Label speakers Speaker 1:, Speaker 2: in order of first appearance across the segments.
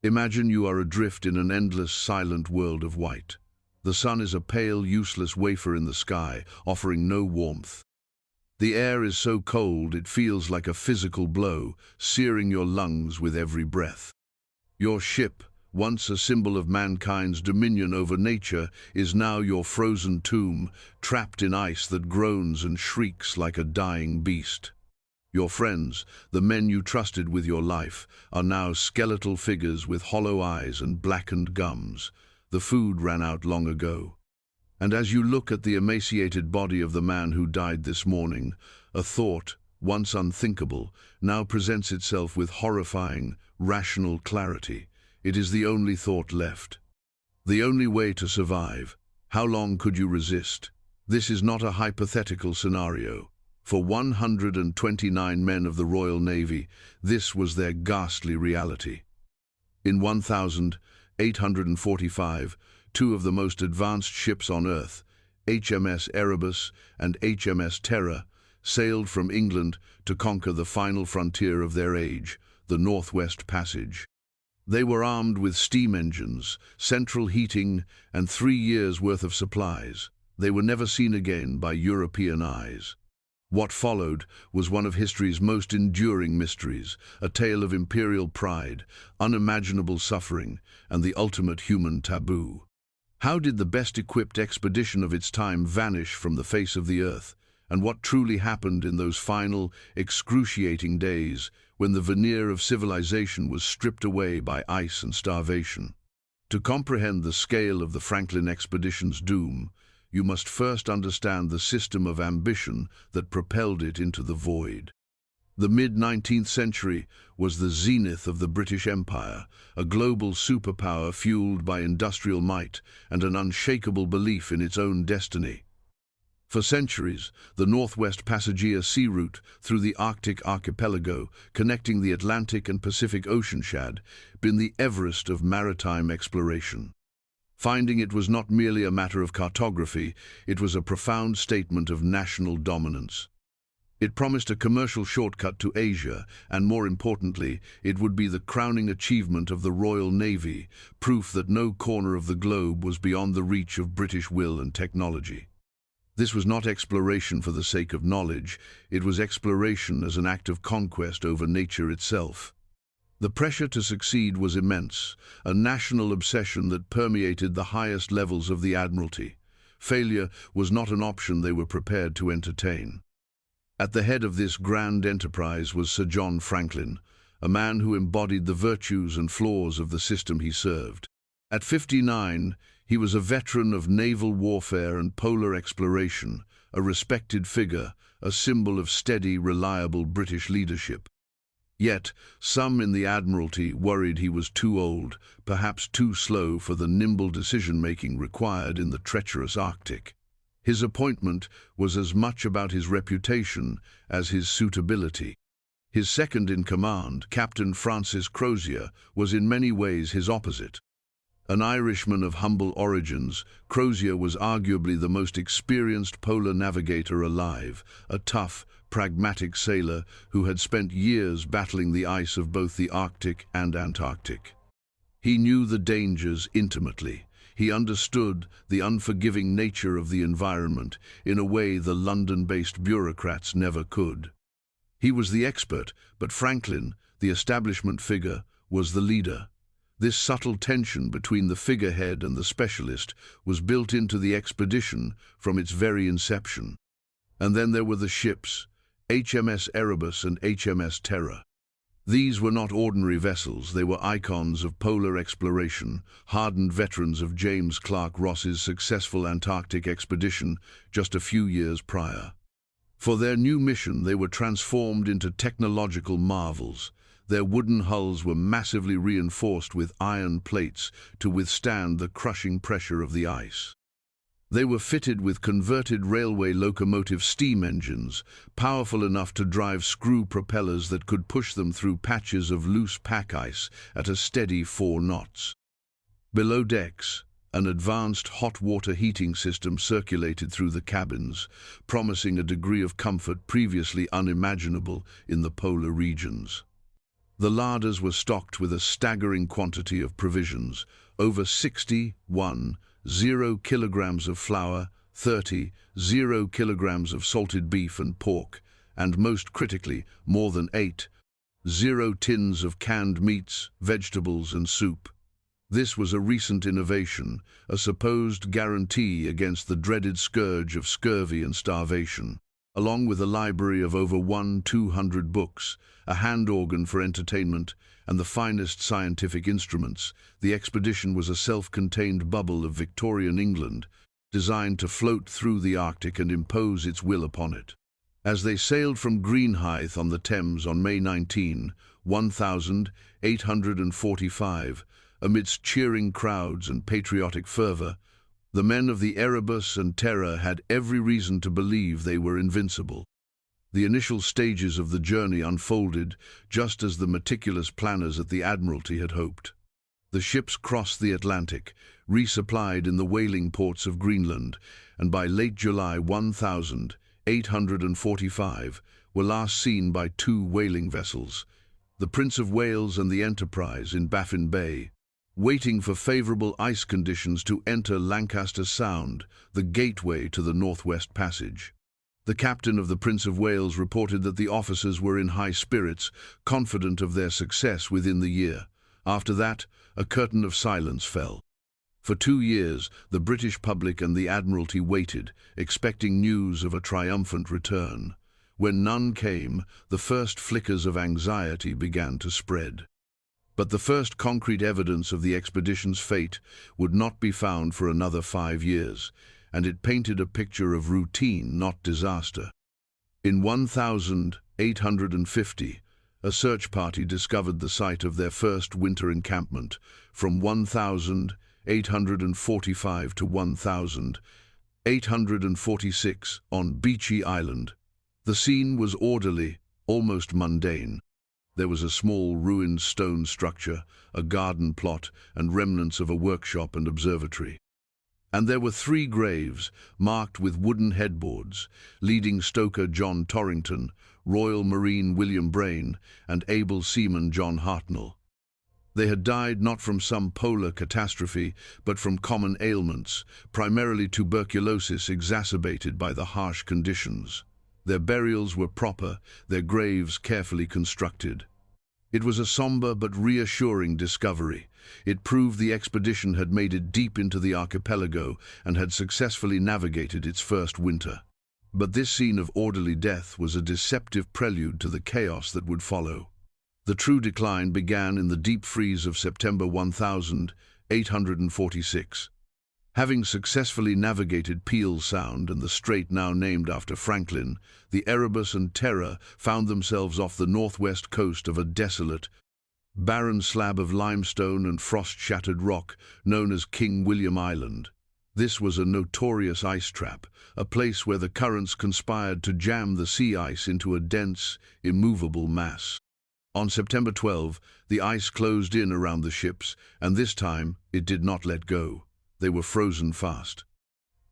Speaker 1: Imagine you are adrift in an endless, silent world of white. The sun is a pale, useless wafer in the sky, offering no warmth. The air is so cold it feels like a physical blow, searing your lungs with every breath. Your ship, once a symbol of mankind's dominion over nature, is now your frozen tomb, trapped in ice that groans and shrieks like a dying beast. Your friends, the men you trusted with your life, are now skeletal figures with hollow eyes and blackened gums. The food ran out long ago. And as you look at the emaciated body of the man who died this morning, a thought, once unthinkable, now presents itself with horrifying, rational clarity. It is the only thought left. The only way to survive. How long could you resist? This is not a hypothetical scenario. For 129 men of the Royal Navy, this was their ghastly reality. In 1845, two of the most advanced ships on Earth, HMS Erebus and HMS Terror, sailed from England to conquer the final frontier of their age, the Northwest Passage. They were armed with steam engines, central heating, and 3 years' worth of supplies. They were never seen again by European eyes. What followed was one of history's most enduring mysteries, a tale of imperial pride, unimaginable suffering, and the ultimate human taboo. How did the best-equipped expedition of its time vanish from the face of the earth? And what truly happened in those final, excruciating days when the veneer of civilization was stripped away by ice and starvation? To comprehend the scale of the Franklin expedition's doom, you must first understand the system of ambition that propelled it into the void. The mid-19th century was the zenith of the British Empire, a global superpower fueled by industrial might and an unshakable belief in its own destiny. For centuries, the Northwest Passage sea route through the Arctic archipelago, connecting the Atlantic and Pacific Ocean, had been the Everest of maritime exploration. Finding it was not merely a matter of cartography, it was a profound statement of national dominance. It promised a commercial shortcut to Asia, and more importantly, it would be the crowning achievement of the Royal Navy, proof that no corner of the globe was beyond the reach of British will and technology. This was not exploration for the sake of knowledge, it was exploration as an act of conquest over nature itself. The pressure to succeed was immense, a national obsession that permeated the highest levels of the Admiralty. Failure was not an option they were prepared to entertain. At the head of this grand enterprise was Sir John Franklin, a man who embodied the virtues and flaws of the system he served. At 59, he was a veteran of naval warfare and polar exploration, a respected figure, a symbol of steady, reliable British leadership. Yet, some in the Admiralty worried he was too old, perhaps too slow for the nimble decision-making required in the treacherous Arctic. His appointment was as much about his reputation as his suitability. His second-in-command, Captain Francis Crozier, was in many ways his opposite. An Irishman of humble origins, Crozier was arguably the most experienced polar navigator alive, a tough, pragmatic sailor who had spent years battling the ice of both the Arctic and Antarctic. He knew the dangers intimately. He understood the unforgiving nature of the environment in a way the London-based bureaucrats never could. He was the expert, but Franklin, the establishment figure, was the leader. This subtle tension between the figurehead and the specialist was built into the expedition from its very inception. And then there were the ships, HMS Erebus and HMS Terror. These were not ordinary vessels, they were icons of polar exploration, hardened veterans of James Clark Ross's successful Antarctic expedition just a few years prior. For their new mission, they were transformed into technological marvels. Their wooden hulls were massively reinforced with iron plates to withstand the crushing pressure of the ice. They were fitted with converted railway locomotive steam engines, powerful enough to drive screw propellers that could push them through patches of loose pack ice at a steady 4 knots. Below decks, an advanced hot water heating system circulated through the cabins, promising a degree of comfort previously unimaginable in the polar regions. The larders were stocked with a staggering quantity of provisions, over 0 kilograms of flour, 0 kilograms of salted beef and pork, and most critically, more than 0 tins of canned meats, vegetables and soup. This was a recent innovation, a supposed guarantee against the dreaded scourge of scurvy and starvation. Along with a library of over 200 books, a hand organ for entertainment, and the finest scientific instruments, the expedition was a self-contained bubble of Victorian England, designed to float through the Arctic and impose its will upon it. As they sailed from Greenhithe on the Thames on May 19, 1845, amidst cheering crowds and patriotic fervour, the men of the Erebus and Terror had every reason to believe they were invincible. The initial stages of the journey unfolded just as the meticulous planners at the Admiralty had hoped. The ships crossed the Atlantic, resupplied in the whaling ports of Greenland, and by late July 1845 were last seen by 2 whaling vessels, the Prince of Wales and the Enterprise, in Baffin Bay, waiting for favourable ice conditions to enter Lancaster Sound, the gateway to the Northwest Passage. The captain of the Prince of Wales reported that the officers were in high spirits, confident of their success within the year. After that, a curtain of silence fell. For 2 years, the British public and the Admiralty waited, expecting news of a triumphant return. When none came, the first flickers of anxiety began to spread. But the first concrete evidence of the expedition's fate would not be found for another 5 years, and it painted a picture of routine, not disaster. In 1850, a search party discovered the site of their first winter encampment. From 1845 to 1846 on Beechey Island. The scene was orderly, almost mundane. There was a small ruined stone structure, a garden plot, and remnants of a workshop and observatory. And there were 3 graves, marked with wooden headboards, leading stoker John Torrington, Royal Marine William Braine, and able seaman John Hartnell. They had died not from some polar catastrophe, but from common ailments, primarily tuberculosis exacerbated by the harsh conditions. Their burials were proper, their graves carefully constructed. It was a somber but reassuring discovery. It proved the expedition had made it deep into the archipelago and had successfully navigated its first winter. But this scene of orderly death was a deceptive prelude to the chaos that would follow. The true decline began in the deep freeze of September 1846. Having successfully navigated Peel Sound and the strait now named after Franklin, the Erebus and Terror found themselves off the northwest coast of a desolate, barren slab of limestone and frost-shattered rock known as King William Island. This was a notorious ice trap, a place where the currents conspired to jam the sea ice into a dense, immovable mass. On September 12, the ice closed in around the ships, and this time it did not let go. They were frozen fast.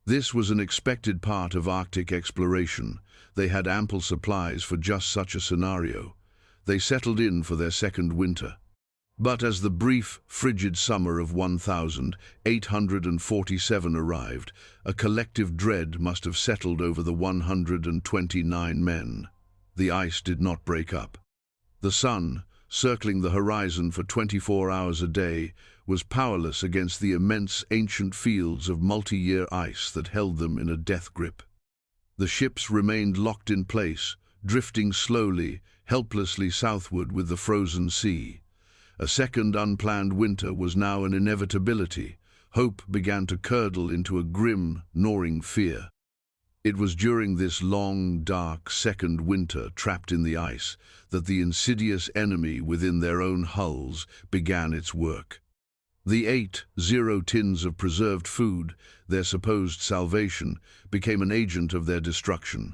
Speaker 1: This was an expected part of Arctic exploration. They had ample supplies for just such a scenario. They settled in for their second winter. But as the brief, frigid summer of 1847 arrived, a collective dread must have settled over the 129 men. The ice did not break up. The sun, circling the horizon for 24 hours a day, was powerless against the immense ancient fields of multi-year ice that held them in a death grip. The ships remained locked in place, drifting slowly, helplessly southward with the frozen sea. A second unplanned winter was now an inevitability. Hope began to curdle into a grim, gnawing fear. It was during this long, dark second winter trapped in the ice that the insidious enemy within their own hulls began its work. The 0 tins of preserved food, their supposed salvation, became an agent of their destruction.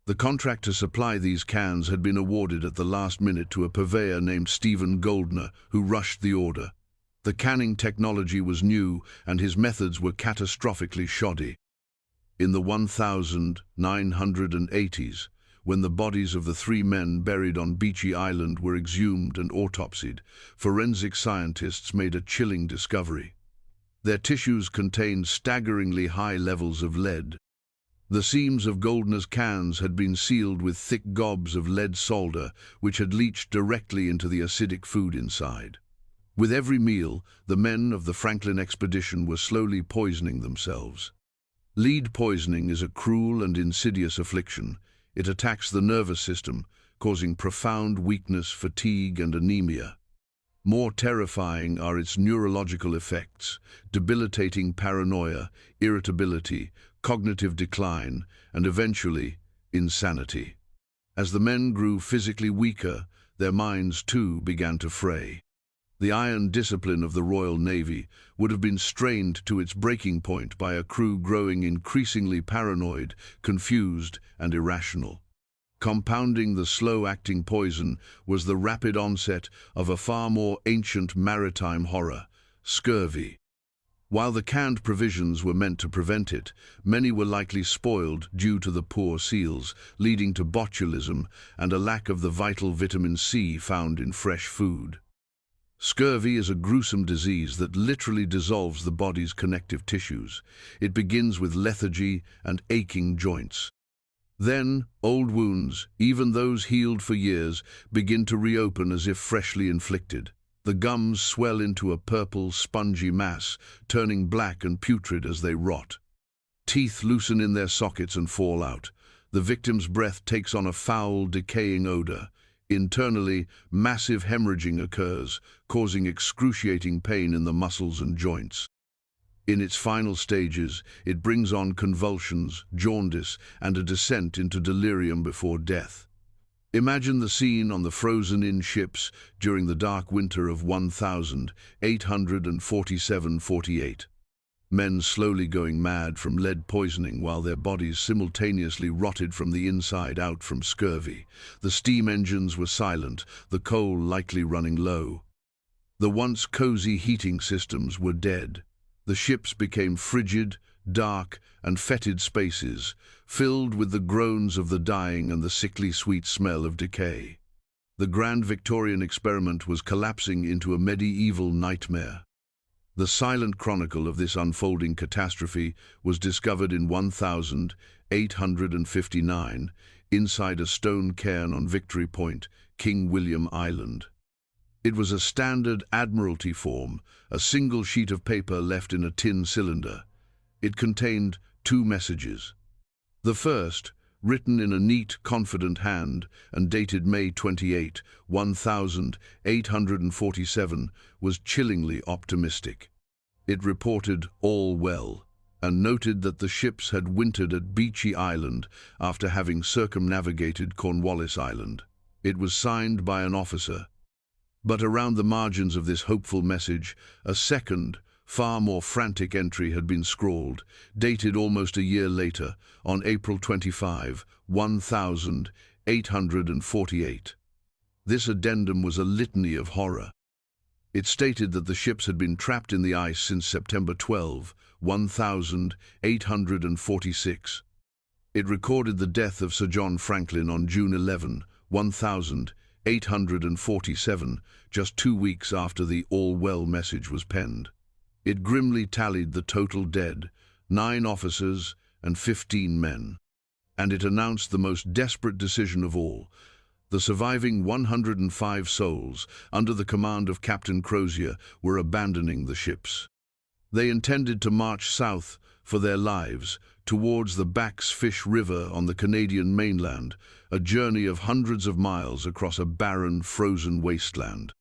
Speaker 1: The contract to supply these cans had been awarded at the last minute to a purveyor named Stephen Goldner, who rushed the order. The canning technology was new, and his methods were catastrophically shoddy. In the 1980s, When the bodies of the 3 men buried on Beechey Island were exhumed and autopsied, forensic scientists made a chilling discovery. Their tissues contained staggeringly high levels of lead. The seams of Goldner's cans had been sealed with thick gobs of lead solder, which had leached directly into the acidic food inside. With every meal, the men of the Franklin expedition were slowly poisoning themselves. Lead poisoning is a cruel and insidious affliction. It attacks the nervous system, causing profound weakness, fatigue, and anemia. More terrifying are its neurological effects, debilitating paranoia, irritability, cognitive decline, and eventually, insanity. As the men grew physically weaker, their minds too began to fray. The iron discipline of the Royal Navy would have been strained to its breaking point by a crew growing increasingly paranoid, confused, and irrational. Compounding the slow-acting poison was the rapid onset of a far more ancient maritime horror, scurvy. While the canned provisions were meant to prevent it, many were likely spoiled due to the poor seals, leading to botulism and a lack of the vital vitamin C found in fresh food. Scurvy is a gruesome disease that literally dissolves the body's connective tissues. It begins with lethargy and aching joints. Then, old wounds, even those healed for years, begin to reopen as if freshly inflicted. The gums swell into a purple, spongy mass, turning black and putrid as they rot. Teeth loosen in their sockets and fall out. The victim's breath takes on a foul, decaying odor. Internally, massive hemorrhaging occurs, causing excruciating pain in the muscles and joints. In its final stages, it brings on convulsions, jaundice, and a descent into delirium before death. Imagine the scene on the frozen-in ships during the dark winter of 1847–48. Men slowly going mad from lead poisoning while their bodies simultaneously rotted from the inside out from scurvy. The steam engines were silent, the coal likely running low. The once cozy heating systems were dead. The ships became frigid, dark, and fetid spaces, filled with the groans of the dying and the sickly sweet smell of decay. The grand Victorian experiment was collapsing into a medieval nightmare. The silent chronicle of this unfolding catastrophe was discovered in 1859 inside a stone cairn on Victory Point, King William Island. It was a standard Admiralty form, a single sheet of paper left in a tin cylinder. It contained 2 messages. The first, written in a neat, confident hand and dated May 28, 1847, was chillingly optimistic. It reported all well, and noted that the ships had wintered at Beechey Island after having circumnavigated Cornwallis Island. It was signed by an officer. But around the margins of this hopeful message, a second, far more frantic entry had been scrawled, dated almost a year later, on April 25, 1848. This addendum was a litany of horror. It stated that the ships had been trapped in the ice since September 12, 1846. It recorded the death of Sir John Franklin on June 11, 1847, just 2 weeks after the all-well message was penned. It grimly tallied the total dead, 9 officers and 15 men. And it announced the most desperate decision of all. The surviving 105 souls, under the command of Captain Crozier, were abandoning the ships. They intended to march south for their lives, towards the Back's Fish River on the Canadian mainland, a journey of hundreds of miles across a barren, frozen wasteland.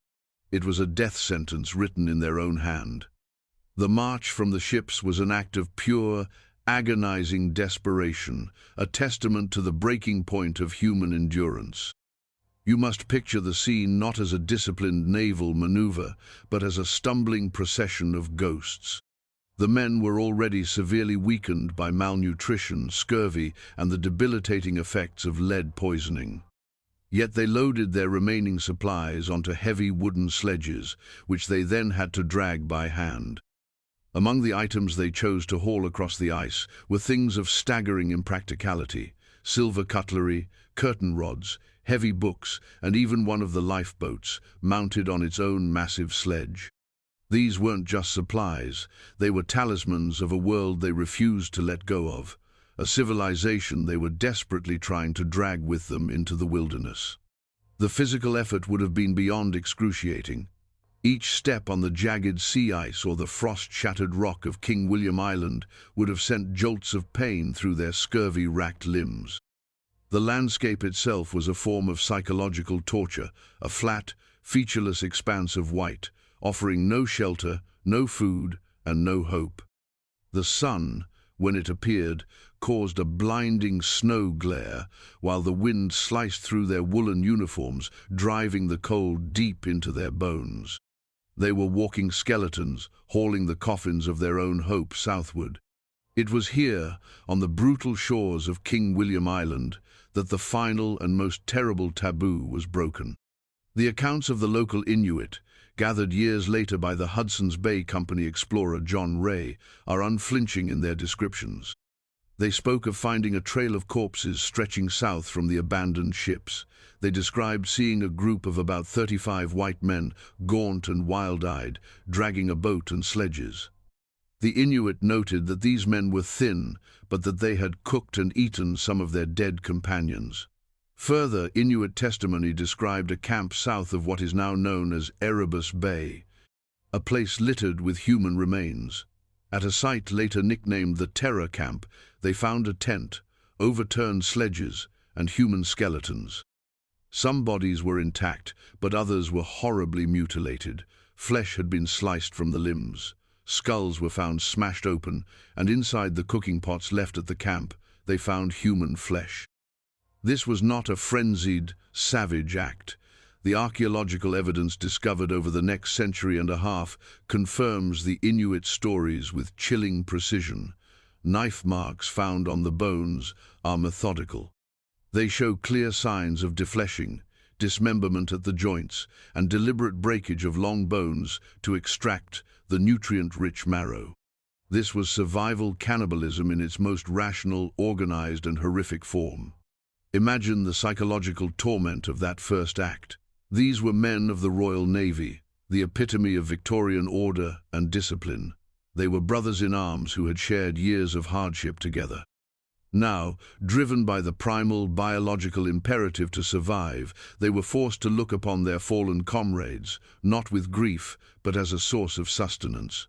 Speaker 1: It was a death sentence written in their own hand. The march from the ships was an act of pure, agonizing desperation, a testament to the breaking point of human endurance. You must picture the scene not as a disciplined naval maneuver, but as a stumbling procession of ghosts. The men were already severely weakened by malnutrition, scurvy, and the debilitating effects of lead poisoning. Yet they loaded their remaining supplies onto heavy wooden sledges, which they then had to drag by hand. Among the items they chose to haul across the ice were things of staggering impracticality: silver cutlery, curtain rods, heavy books, and even one of the lifeboats, mounted on its own massive sledge. These weren't just supplies, they were talismans of a world they refused to let go of, a civilization they were desperately trying to drag with them into the wilderness. The physical effort would have been beyond excruciating. Each step on the jagged sea ice or the frost-shattered rock of King William Island would have sent jolts of pain through their scurvy-racked limbs. The landscape itself was a form of psychological torture, a flat, featureless expanse of white, offering no shelter, no food, and no hope. The sun, when it appeared, caused a blinding snow glare, while the wind sliced through their woolen uniforms, driving the cold deep into their bones. They were walking skeletons, hauling the coffins of their own hope southward. It was here, on the brutal shores of King William Island, that the final and most terrible taboo was broken. The accounts of the local Inuit, gathered years later by the Hudson's Bay Company explorer John Ray, are unflinching in their descriptions. They spoke of finding a trail of corpses stretching south from the abandoned ships. They described seeing a group of about 35 white men, gaunt and wild-eyed, dragging a boat and sledges. The Inuit noted that these men were thin, but that they had cooked and eaten some of their dead companions. Further, Inuit testimony described a camp south of what is now known as Erebus Bay, a place littered with human remains. At a site later nicknamed the Terror Camp, they found a tent, overturned sledges, and human skeletons. Some bodies were intact, but others were horribly mutilated. Flesh had been sliced from the limbs. Skulls were found smashed open, and inside the cooking pots left at the camp, they found human flesh. This was not a frenzied, savage act. The archaeological evidence discovered over the next century and a half confirms the Inuit stories with chilling precision. Knife marks found on the bones are methodical. They show clear signs of defleshing, dismemberment at the joints, and deliberate breakage of long bones to extract the nutrient-rich marrow. This was survival cannibalism in its most rational, organized, and horrific form. Imagine the psychological torment of that first act. These were men of the Royal Navy, the epitome of Victorian order and discipline. They were brothers in arms who had shared years of hardship together. Now, driven by the primal biological imperative to survive, they were forced to look upon their fallen comrades, not with grief, but as a source of sustenance.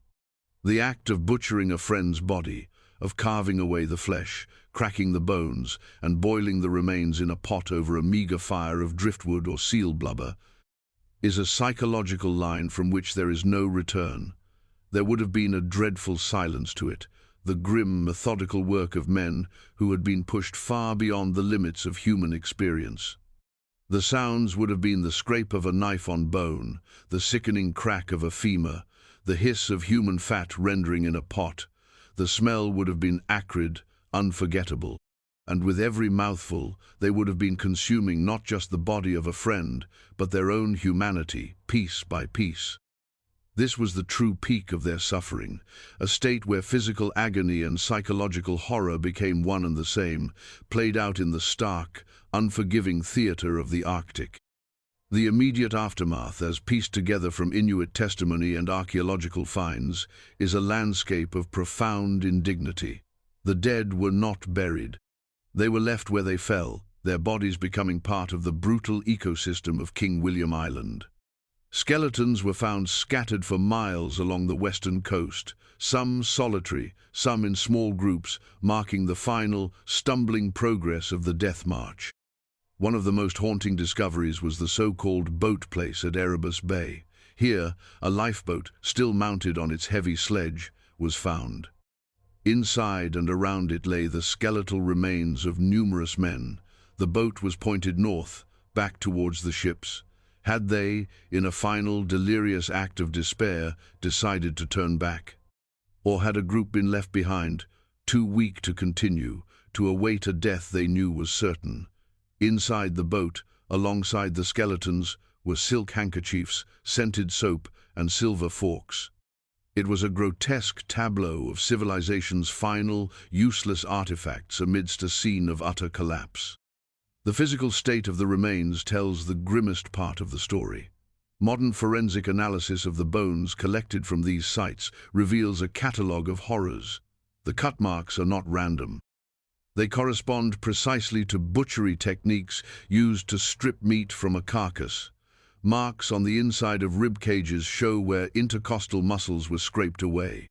Speaker 1: The act of butchering a friend's body, of carving away the flesh, cracking the bones, and boiling the remains in a pot over a meager fire of driftwood or seal blubber, is a psychological line from which there is no return. There would have been a dreadful silence to it, the grim, methodical work of men who had been pushed far beyond the limits of human experience. The sounds would have been the scrape of a knife on bone, the sickening crack of a femur, the hiss of human fat rendering in a pot. The smell would have been acrid, unforgettable, and with every mouthful they would have been consuming not just the body of a friend, but their own humanity, piece by piece. This was the true peak of their suffering, a state where physical agony and psychological horror became one and the same, played out in the stark, unforgiving theater of the Arctic. The immediate aftermath, as pieced together from Inuit testimony and archaeological finds, is a landscape of profound indignity. The dead were not buried. They were left where they fell, their bodies becoming part of the brutal ecosystem of King William Island. Skeletons were found scattered for miles along the western coast, some solitary, some in small groups, marking the final, stumbling progress of the death march. One of the most haunting discoveries was the so-called boat place at Erebus Bay. Here, a lifeboat, still mounted on its heavy sledge, was found. Inside and around it lay the skeletal remains of numerous men. The boat was pointed north, back towards the ships. Had they, in a final, delirious act of despair, decided to turn back? Or had a group been left behind, too weak to continue, to await a death they knew was certain? Inside the boat, alongside the skeletons, were silk handkerchiefs, scented soap, and silver forks. It was a grotesque tableau of civilization's final, useless artifacts amidst a scene of utter collapse. The physical state of the remains tells the grimmest part of the story. Modern forensic analysis of the bones collected from these sites reveals a catalogue of horrors. The cut marks are not random. They correspond precisely to butchery techniques used to strip meat from a carcass. Marks on the inside of rib cages show where intercostal muscles were scraped away.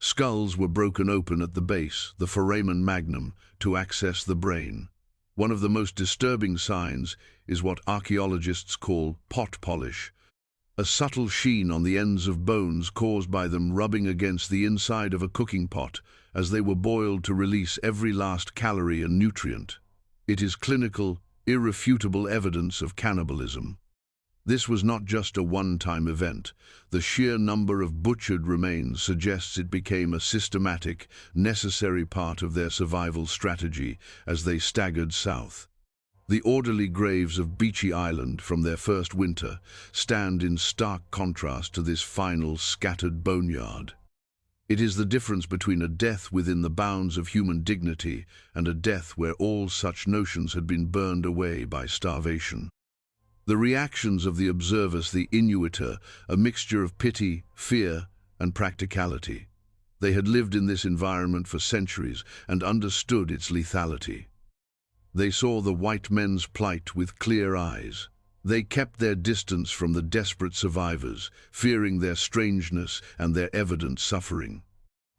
Speaker 1: Skulls were broken open at the base, the foramen magnum, to access the brain. One of the most disturbing signs is what archaeologists call pot polish, a subtle sheen on the ends of bones caused by them rubbing against the inside of a cooking pot as they were boiled to release every last calorie and nutrient. It is clinical, irrefutable evidence of cannibalism. This was not just a one-time event. The sheer number of butchered remains suggests it became a systematic, necessary part of their survival strategy as they staggered south. The orderly graves of Beechey Island from their first winter stand in stark contrast to this final, scattered boneyard. It is the difference between a death within the bounds of human dignity and a death where all such notions had been burned away by starvation. The reactions of the observers, the Inuit, a mixture of pity, fear, and practicality. They had lived in this environment for centuries and understood its lethality. They saw the white men's plight with clear eyes. They kept their distance from the desperate survivors, fearing their strangeness and their evident suffering.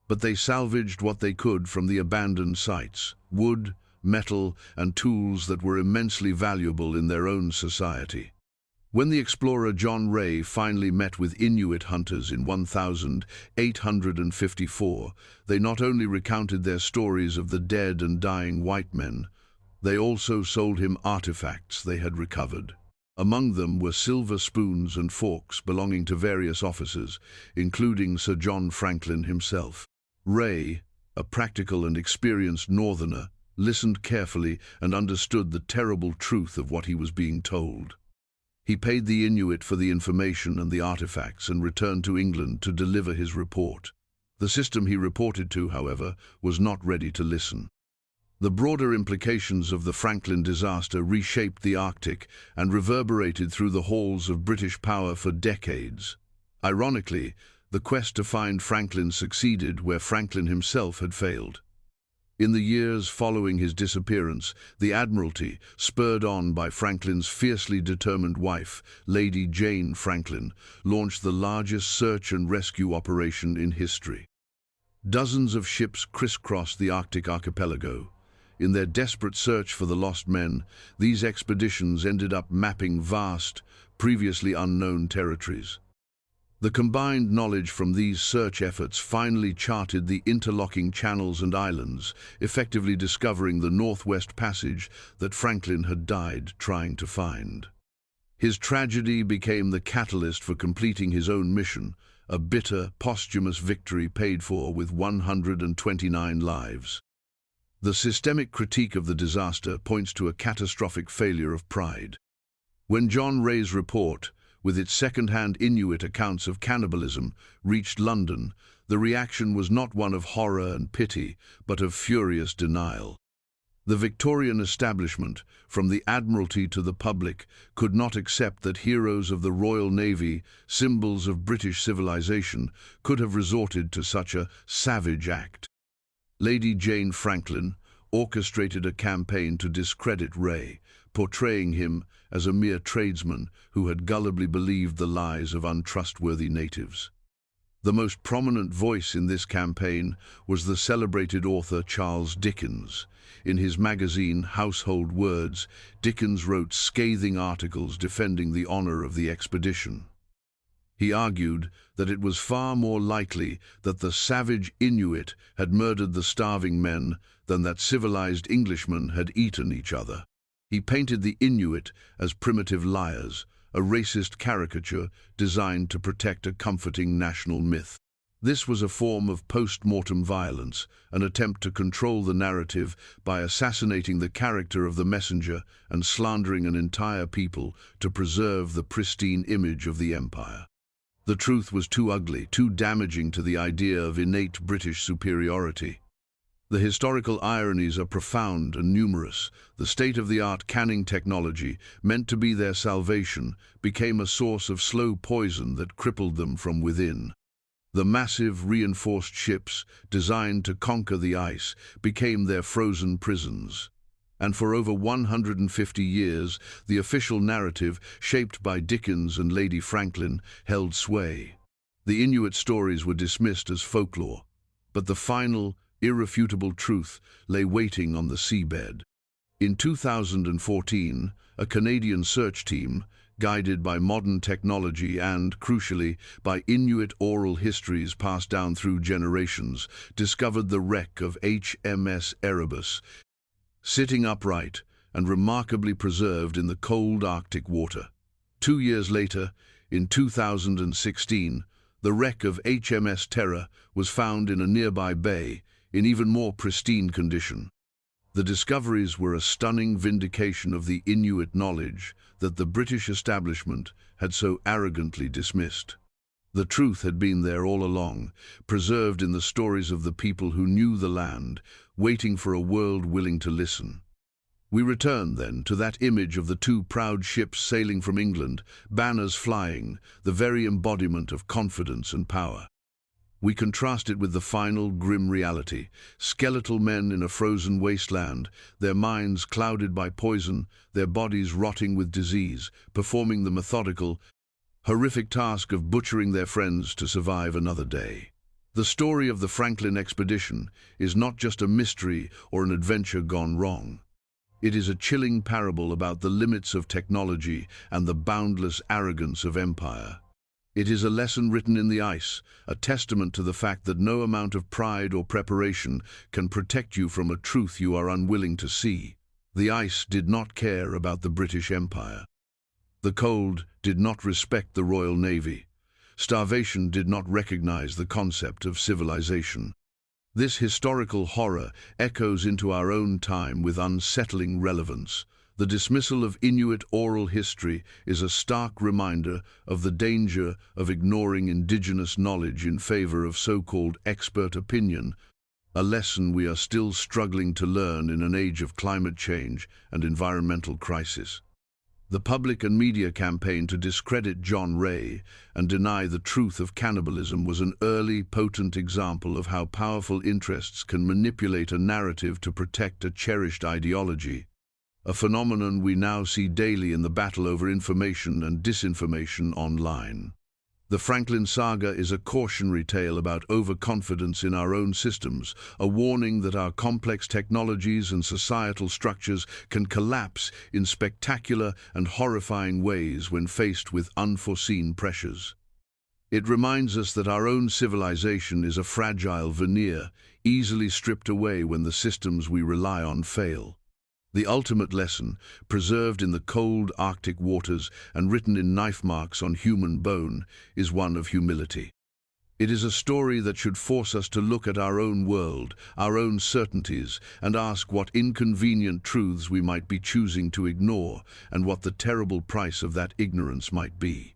Speaker 1: But they salvaged what they could from the abandoned sites: wood, metal, and tools that were immensely valuable in their own society. When the explorer John Ray finally met with Inuit hunters in 1854, they not only recounted their stories of the dead and dying white men, they also sold him artifacts they had recovered. Among them were silver spoons and forks belonging to various officers, including Sir John Franklin himself. Ray, a practical and experienced northerner, listened carefully and understood the terrible truth of what he was being told. He paid the Inuit for the information and the artifacts and returned to England to deliver his report. The system he reported to, however, was not ready to listen. The broader implications of the Franklin disaster reshaped the Arctic and reverberated through the halls of British power for decades. Ironically, the quest to find Franklin succeeded where Franklin himself had failed. In the years following his disappearance, the Admiralty, spurred on by Franklin's fiercely determined wife, Lady Jane Franklin, launched the largest search and rescue operation in history. Dozens of ships crisscrossed the Arctic archipelago. In their desperate search for the lost men, these expeditions ended up mapping vast, previously unknown territories. The combined knowledge from these search efforts finally charted the interlocking channels and islands, effectively discovering the Northwest Passage that Franklin had died trying to find. His tragedy became the catalyst for completing his own mission, a bitter, posthumous victory paid for with 129 lives. The systemic critique of the disaster points to a catastrophic failure of pride. When John Ray's report, with its second-hand Inuit accounts of cannibalism, reached London, the reaction was not one of horror and pity, but of furious denial. The Victorian establishment, from the Admiralty to the public, could not accept that heroes of the Royal Navy, symbols of British civilization, could have resorted to such a savage act. Lady Jane Franklin orchestrated a campaign to discredit Ray, portraying him as a mere tradesman who had gullibly believed the lies of untrustworthy natives. The most prominent voice in this campaign was the celebrated author Charles Dickens. In his magazine Household Words, Dickens wrote scathing articles defending the honor of the expedition. He argued that it was far more likely that the savage Inuit had murdered the starving men than that civilized Englishmen had eaten each other. He painted the Inuit as primitive liars, a racist caricature designed to protect a comforting national myth. This was a form of post-mortem violence, an attempt to control the narrative by assassinating the character of the messenger and slandering an entire people to preserve the pristine image of the empire. The truth was too ugly, too damaging to the idea of innate British superiority. The historical ironies are profound and numerous. The state-of-the-art canning technology, meant to be their salvation, became a source of slow poison that crippled them from within. The massive, reinforced ships, designed to conquer the ice, became their frozen prisons. And for over 150 years, the official narrative, shaped by Dickens and Lady Franklin, held sway. The Inuit stories were dismissed as folklore, but the final, irrefutable truth lay waiting on the seabed. In 2014, a Canadian search team, guided by modern technology and, crucially, by Inuit oral histories passed down through generations, discovered the wreck of HMS Erebus, sitting upright and remarkably preserved in the cold Arctic water. 2 years later, in 2016, the wreck of HMS Terror was found in a nearby bay, in even more pristine condition. The discoveries were a stunning vindication of the Inuit knowledge that the British establishment had so arrogantly dismissed. The truth had been there all along, preserved in the stories of the people who knew the land, waiting for a world willing to listen. We return, then, to that image of the two proud ships sailing from England, banners flying, the very embodiment of confidence and power. We contrast it with the final, grim reality: skeletal men in a frozen wasteland, their minds clouded by poison, their bodies rotting with disease, performing the methodical, horrific task of butchering their friends to survive another day. The story of the Franklin expedition is not just a mystery or an adventure gone wrong. It is a chilling parable about the limits of technology and the boundless arrogance of empire. It is a lesson written in the ice, a testament to the fact that no amount of pride or preparation can protect you from a truth you are unwilling to see. The ice did not care about the British Empire. The cold did not respect the Royal Navy. Starvation did not recognize the concept of civilization. This historical horror echoes into our own time with unsettling relevance. The dismissal of Inuit oral history is a stark reminder of the danger of ignoring indigenous knowledge in favor of so-called expert opinion, a lesson we are still struggling to learn in an age of climate change and environmental crisis. The public and media campaign to discredit John Ray and deny the truth of cannibalism was an early, potent example of how powerful interests can manipulate a narrative to protect a cherished ideology, a phenomenon we now see daily in the battle over information and disinformation online. The Franklin saga is a cautionary tale about overconfidence in our own systems, a warning that our complex technologies and societal structures can collapse in spectacular and horrifying ways when faced with unforeseen pressures. It reminds us that our own civilization is a fragile veneer, easily stripped away when the systems we rely on fail. The ultimate lesson, preserved in the cold Arctic waters and written in knife marks on human bone, is one of humility. It is a story that should force us to look at our own world, our own certainties, and ask what inconvenient truths we might be choosing to ignore and what the terrible price of that ignorance might be.